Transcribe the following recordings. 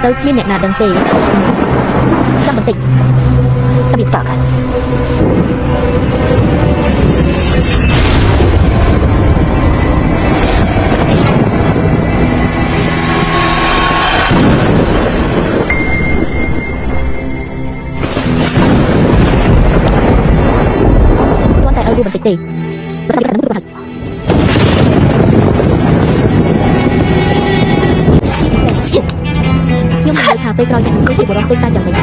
ទៅគ្មានអ្នកណាដឹងទេចាំបន្តិចតែវាតើបន្តិចទេបើស្អីក៏នឹងខ្ញុំមិនថាពេលក្រោយអ្នកគឺជាបរិបទពេកតែយ៉ាងម៉េច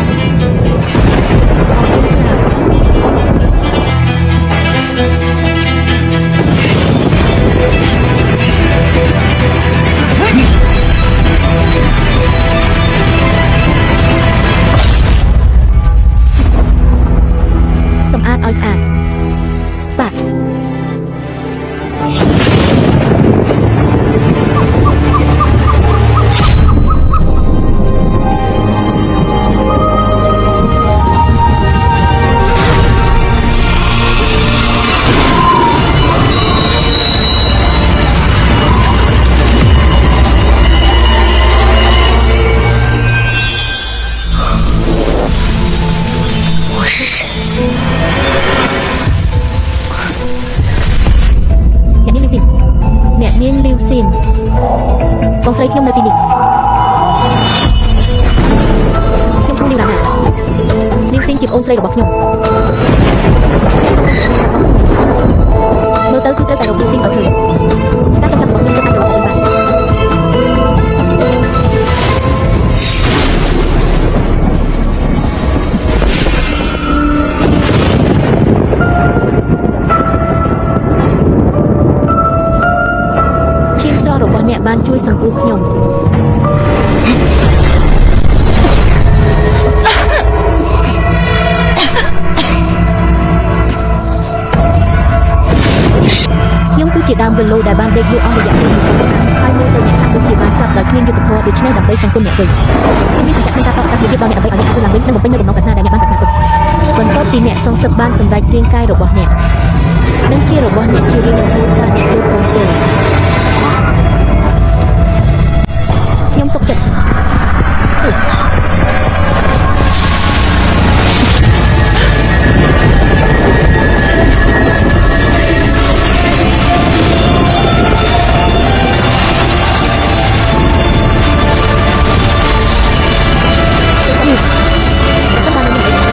សម្អាតឲ្យស្អាតបាទអ្នកនាងលីវស៊ីនបងស្រីខ្ញុំនៅទីនេះខ្ញុំគូលីវឡាណាលីវស៊ីនជាប្អូនស្រីរបស់ខ្ញុំមើលទៅគឺត្រូវតែរកលីវស៊ីនឲ្យឃើញការចាំរបស់ខ្ញុំគឺអាចរកឃើញបានរបស់អ្នកបានជួយសង្គ្រោះខ្ញុំខ្ញុំគឺជាដើមវិលូដែលបានដេកលក់អស់រយៈពេលហើយមើលទៅអ្នកហាក់ដូចជាបានស្លាប់ដោយគ្មានយុត្តិធម៌ដូច្នេះដើម្បីសង្គមអ្នកវិញខ្ញុំមានចំណាក់ក្នុងការតបតាំងពីរបស់អ្នកដើម្បីឲ្យអ្នកអាចឡើងវិញនិងបំពេញនូវបំណងប្រាថ្នាដែលអ្នកបានប្រាថ្នាទុកបន្ទាប់ពីអ្នកសងសឹកបានសម្រេចរាងកាយរបស់អ្នកនិងជារបស់អ្នកជារៀងរហូតថាអ្នកយល់ព្រមទេ